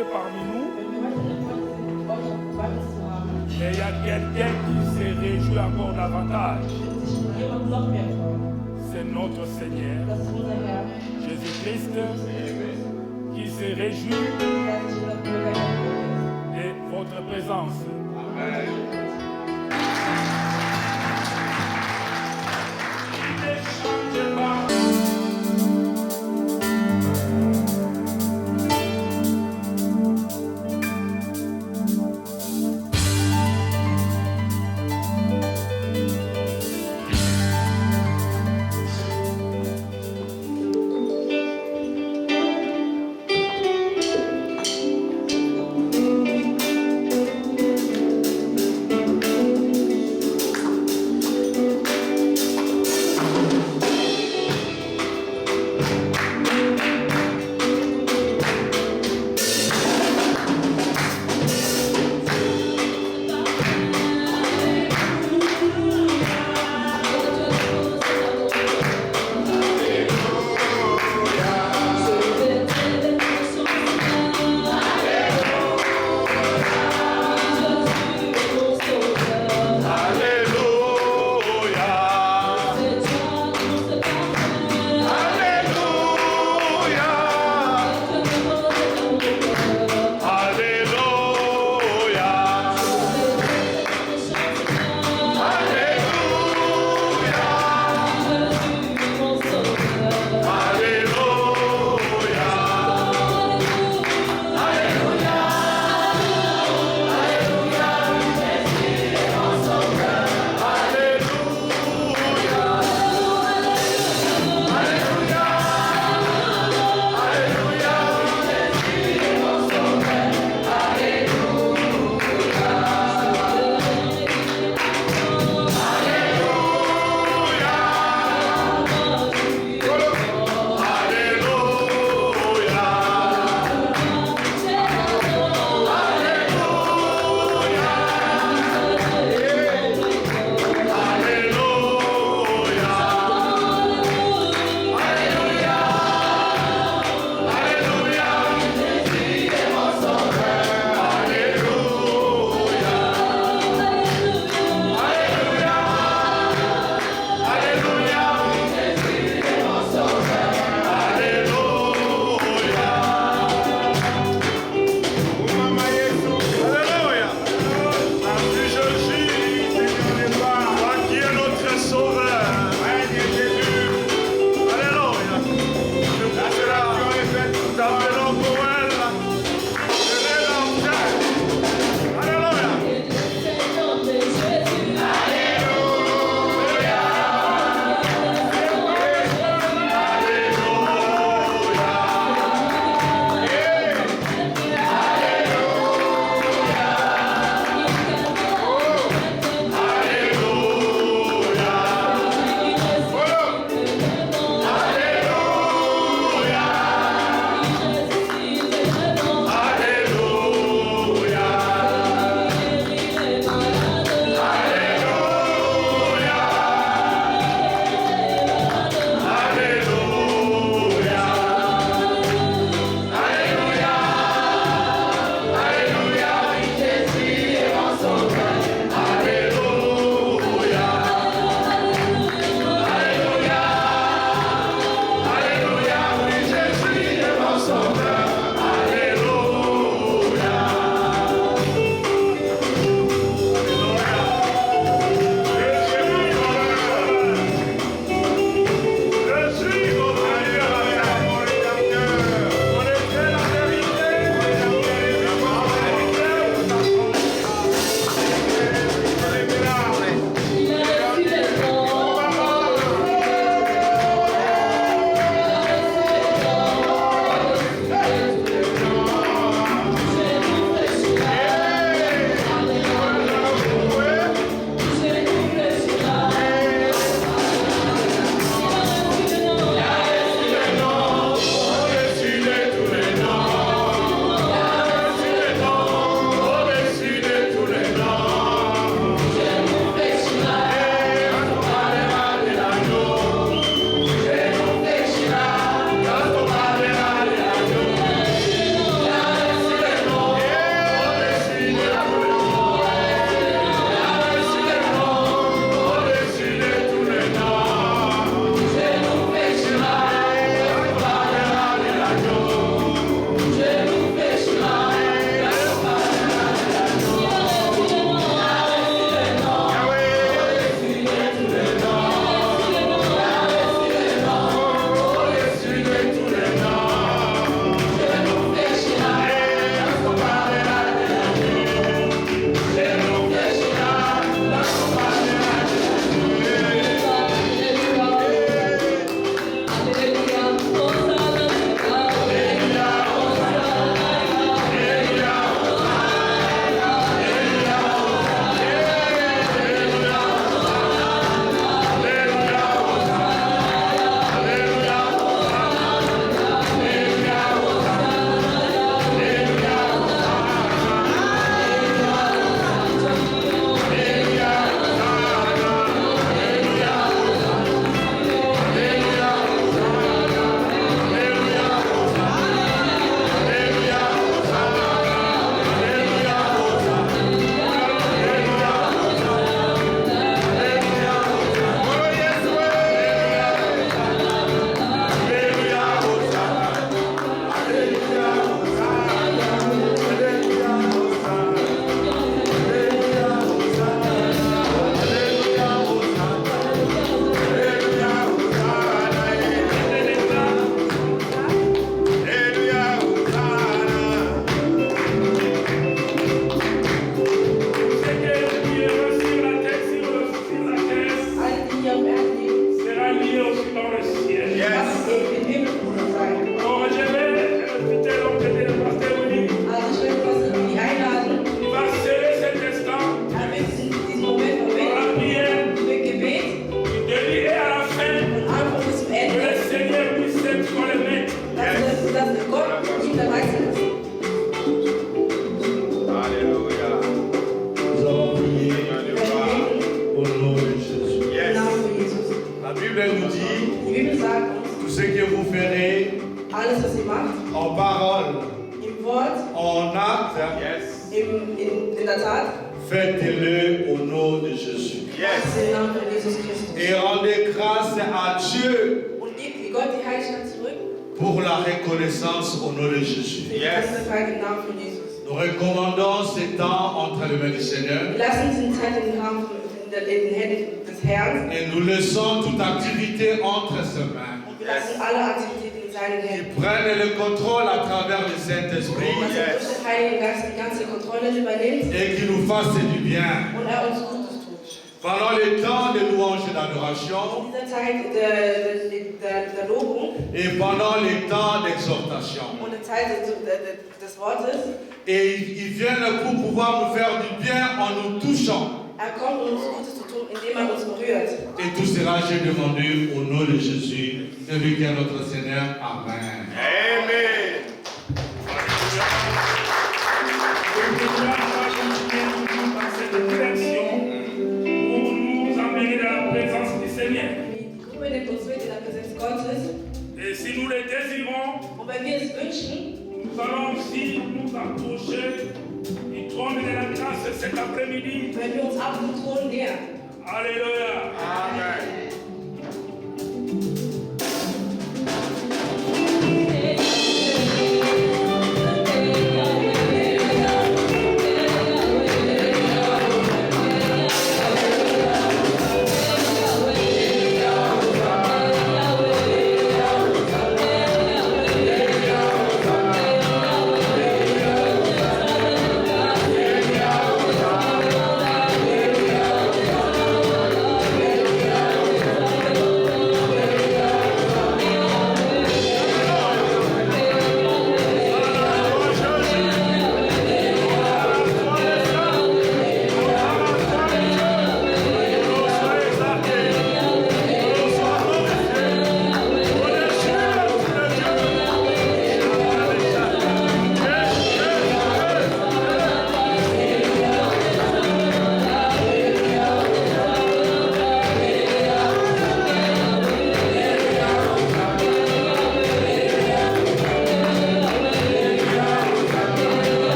présenter parmi nous. When you went to the Bible to Mais il y a quelqu'un qui se réjouit encore davantage. iemand nog meer voor. C'est notre Seigneur, Dat is onze Heer. Jésus-Christ, qui se réjouit Dat is dat we de votre présence. Il ne change pas. acte, in der Tat, faites-le au nom de Jésus. im Namen von Jesus Christus. Et rendez grâce à Dieu Und gebt Gott die Heiligkeit zurück. pour la reconnaissance au nom de Jésus. Für die Dankbarkeit im Namen von Jesus. Nous recommandons ce temps entre les mains du Seigneur Wir lassen diese Zeit in den Händen des Herrn. et nous laissons toute activité entre ses mains. Und wir lassen alle Aktivitäten in seinen Qui Händen. prennent le contrôle à travers le Saint-Esprit Dass er durch den Heiligen Geist die ganze Kontrolle übernimmt et qui nous fasse du bien. und er uns Gutes tut. Pendant les temps de louange et d'adoration In dieser Zeit der Lobung et pendant les temps d'exhortation. und der Zeit des Wortes, Et ils viennent pour pouvoir nous faire du bien en nous touchant. kommt, um uns Gutes zu tun, indem uns berührt. Et tout cela, j'ai demandé au nom de Jésus, celui qui est notre Seigneur. Amen. Amen. Dans cette direction pour nous emmener dans la présence du Seigneur. Die Gruppe nimmt uns mit in der Präsenz Gottes. Et si nous le désirons, Und wenn wir es wünschen, nous allons aussi nous approcher du trône de la grâce cet après-midi. wenn wir uns ab dem Thron nähern. Alléluia. Amen.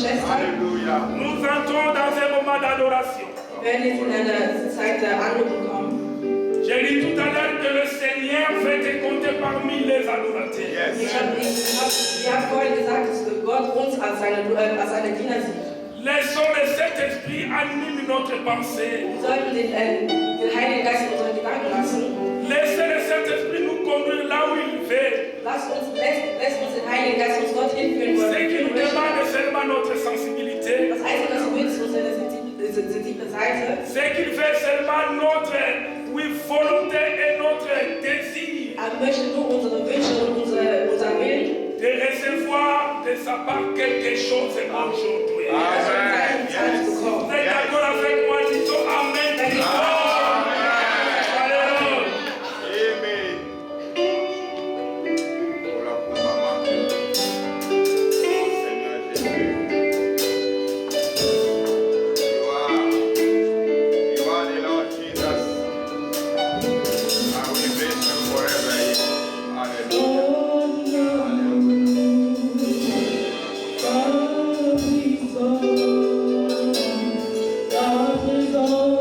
Nous entrons dans un moment d'adoration. Wir werden jetzt in eine Zeit der Anrufung kommen. J'ai dit tout à l'heure que le Seigneur fait te compter parmi les adorateurs. Ich hab vorhin gesagt, dass Gott uns als seine Diener sieht. Laissons le Saint-Esprit animer notre pensée. Wir sollten den Heiligen Geist in unseren Gedanken lassen. Laissez le Saint-Esprit nous conduire là où il veut. Lässt uns den Heiligen Geist uns dorthin führen Ce qui nous demande seulement notre sensibilité. Das Einzige, was wir ist unsere sensible Seite. Ce qu'il fait seulement notre volonté et notre désir. Wir möchten nur unsere Wünsche und unser Willen. De recevoir de sa part quelque chose aujourd'hui. seine Zeit bekommen. Seid d'accord avec moi, disons Amen. Alléluia. God is all.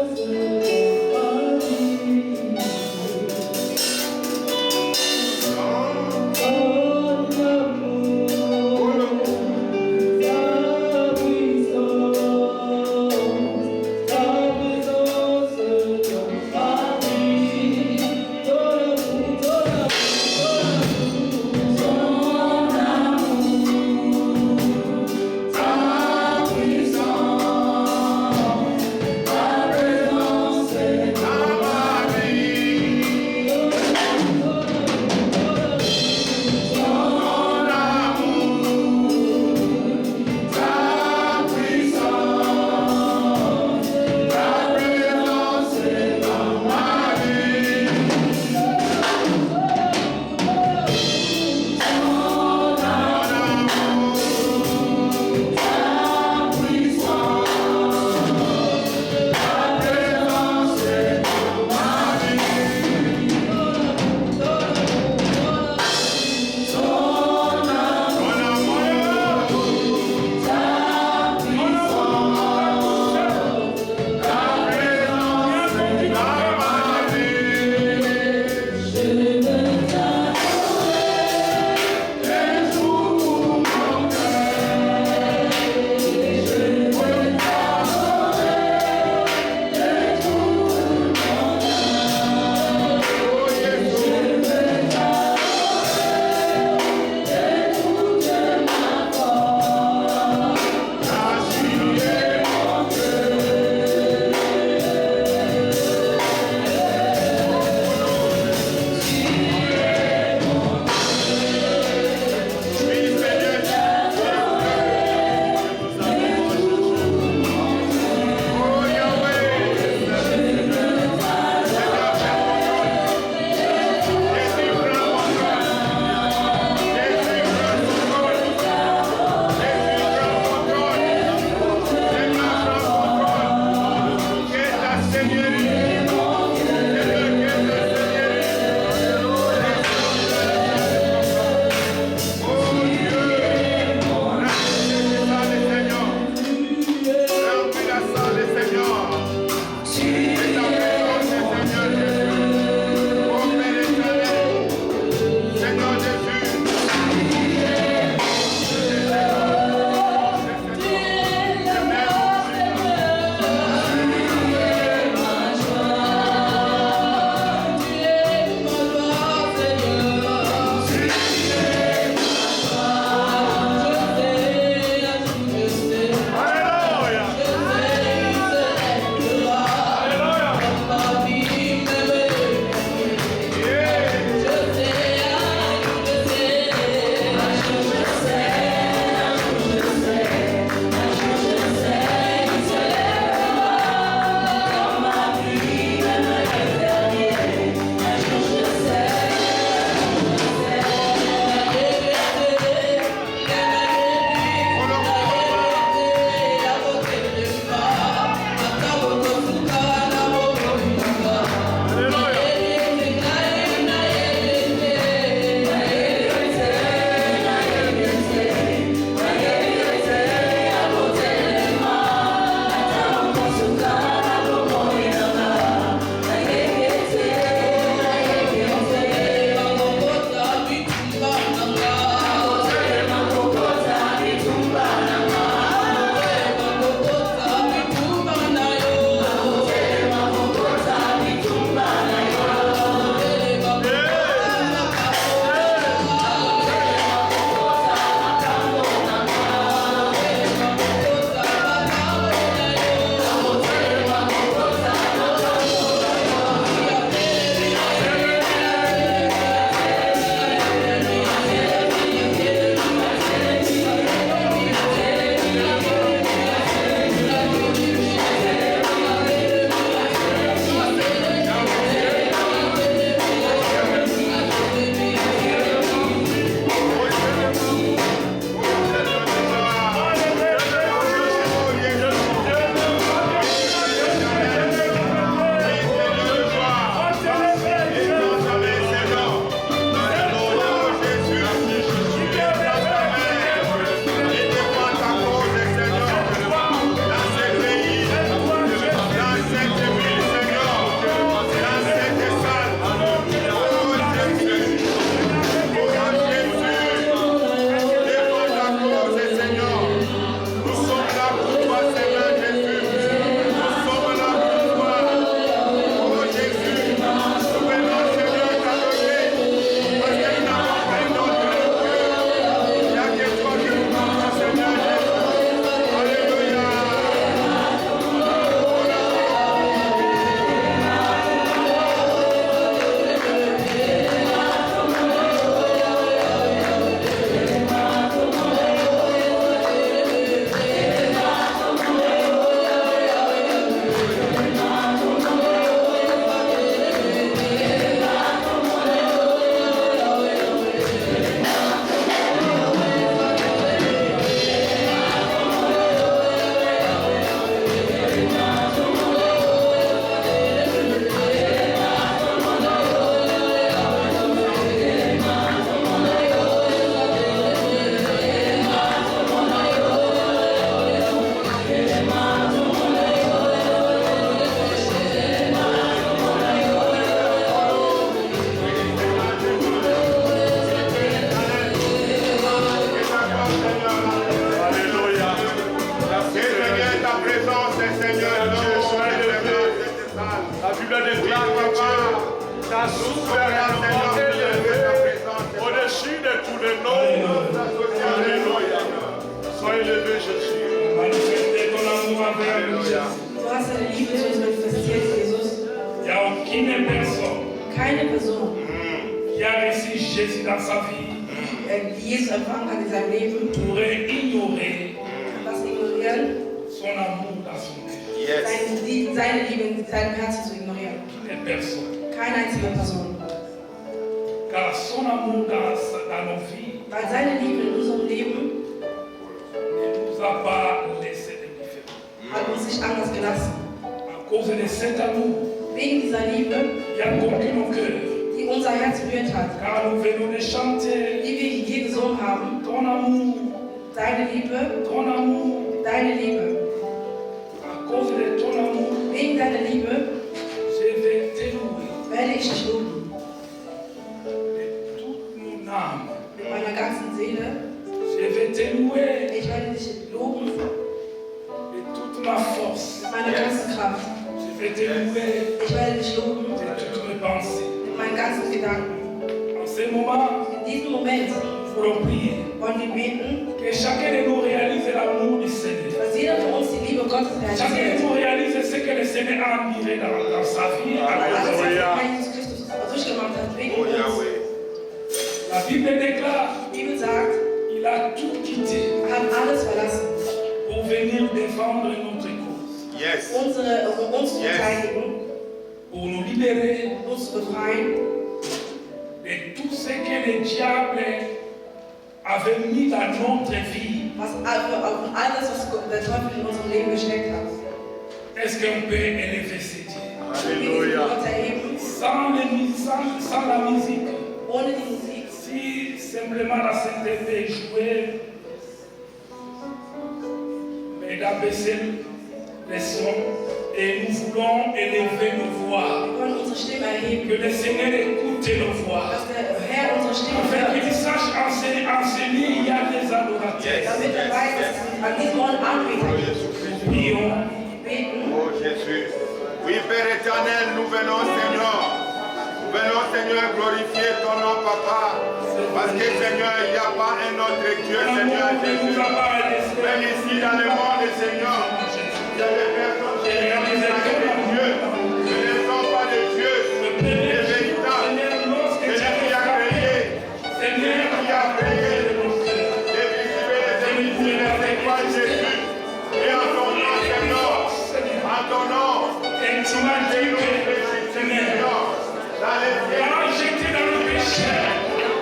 Tu le déclares, papa. Ta souffrance, Seigneur, élevé au-dessus de tous les noms. Alléluia. Sois élevé, Jésus. Manifester ton amour envers nous, Alléluia. Jésus. Du hast deine Liebe zu uns manifestiert, Jesus. Il n'y a aucune personne Keine Person, qui a reçu Jésus dans sa vie die Jesus empfangen hat in seinem Leben, pourrait ignorer das ignorieren, son amour dans son cœur. Yes. seine Liebe in seinem Herzen zu ignorieren. Aucune personne. Keine einzige Person. Car son amour dans nos vies Weil seine Liebe in unserem Leben ne nous a pas laissé indifférents. hat uns nicht anders gelassen. À cause de cet amour Wegen dieser Liebe, qui a conquis nos cœurs. die unser Herz berührt hat, Car nous venons de chanter die wir hier gesungen haben, ton amour, deine Liebe, ton amour. deine Liebe. À cause de ton amour, Wegen deiner Liebe je vais te louer werde ich dich loben. de toute mon âme. Mit meiner ganzen Seele. Je vais te louer Ich werde dich loben de toute ma force. mit meiner ganzen Kraft. Je vais te louer Ich werde dich loben de toutes mes pensées. mit meinen ganzen Gedanken. En ce moment, In diesem Moment nous voulons prier wollen wir beten, que chacun de nous réalise l'amour du Seigneur. dass jeder von uns die Liebe Gottes Chacun de realisiert. nous réalise ce que le Seigneur a admiré dans sa vie. Alles, was Halleluja. Jesus Christus durchgemacht hat, wegen Oh uns. Yahweh. La Bible déclare Die Bibel sagt, qu'il a tout quitté er hat alles verlassen, pour venir défendre notre cause, Yes. uns zu Yes. verteidigen, pour nous libérer uns zu befreien de tout ce que le diable avait mis dans notre vie. auf alles, was der Teufel in unserem Leben gesteckt hat. Est-ce qu'on peut élever ce Dieu Wir diesen Alléluia. Gott erheben, sans la musique? ohne die Musik, Si simplement la sainteté est jouée, mais d'abaisser les sons et nous voulons élever nos voix. wir wollen unsere Stimme erheben, Que le Seigneur écoute nos voix. dass der Herr unsere Stimme Afin hört, qu'il sache enseigner, il y a des adorateurs. Yes. damit er weiß, dass es an diesem Ort Anbeter Oh gibt. Jésus-Christ. Prions. Beten. Oh Jésus. Oui, Père éternel, nous venons, Seigneur. Nous venons, Seigneur, glorifier ton nom, Papa. Parce que, Seigneur, il n'y a pas un autre Dieu, Seigneur L'amour ne nous Jésus. a pas laissé. Même ici dans le monde, Seigneur, il y a des personnes qui sont des dieux. Ce ne sont pas des dieux, des véritables. Celui qui a créé, celui qui a créé, les visibles et les invisibles, c'est toi, Jésus. Et en ton nom, Seigneur, en ton nom, Tu m'as dit que Seigneur, dans les cieux, l'a jeté dans le péché,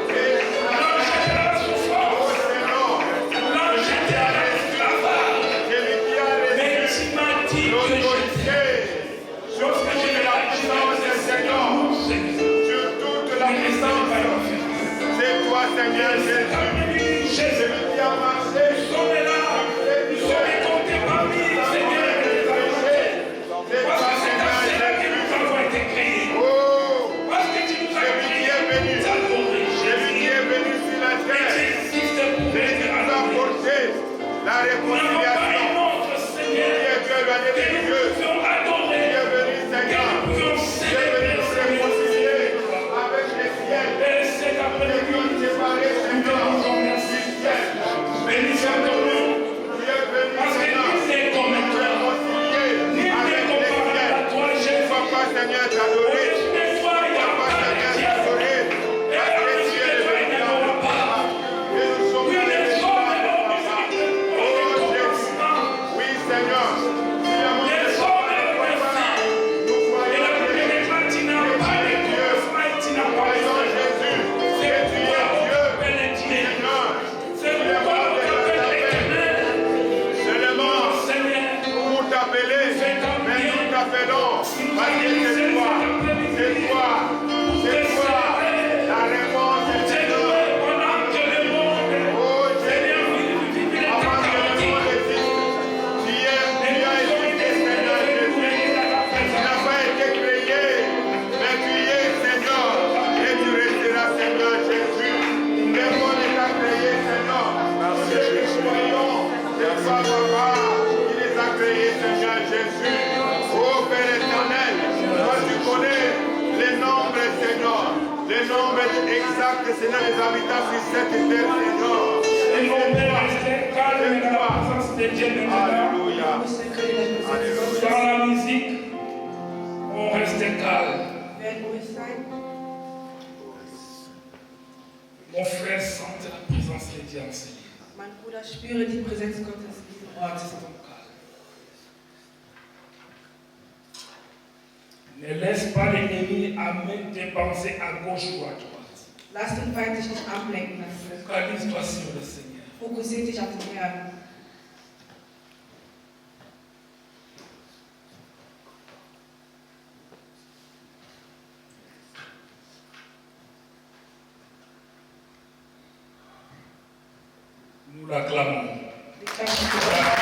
l'a jeté dans la souffrance, oh Seigneur, l'a jeté dans l'esclavage. celui qui a Mais reçu tu m'as dit que l'autorité sur lorsque toute je la l'ai puissance, Seigneur, sur toute la puissance, c'est toi, Seigneur Jésus, celui qui a marché sur les la réconciliation. Qui est Dieu, éloigné de Dieu. Qui est venu, Seigneur. Qui est venu nous réconcilier avec les ciels. Les dieux séparés, Seigneur, du ciel. Béni soit ton nom. Qui est venu, Parce que Seigneur, nul n'est comme nous toi. réconcilier Nul n'est avec les comparable à ciels. toi, Jésus. Papa, Seigneur, t'adorer. Au-dessus de toi, il n'y a Papa, pas de Seigneur, Dieu. t'adorer. Et Parce que au-dessus tu es de le toi, il n'y en aura véritable pas. Papa. Et nous sommes Oui, les les véritables hommes, Papa. on est Oh Jésus. Oui, Seigneur. Nous avons les Seigneur, les habitants sur cette terre, Seigneur. Et on peut rester calme dans la présence de Dieu maintenant. Alléluia. Dans la musique, on reste calme. Mon frère sente la présence de Dieu en ce lieu. Mein Bruder, spüre die Präsenz Gottes in diesem Ort. Restons calmes. Ne laisse pas l'ennemi amener tes pensées à gauche ou à droite. Lass den Feind dich nicht ablenken lassen. Focalise-toi sur le Seigneur. Fokussiere dich auf den Herrn. Nous l'acclamons. Wir danken dir.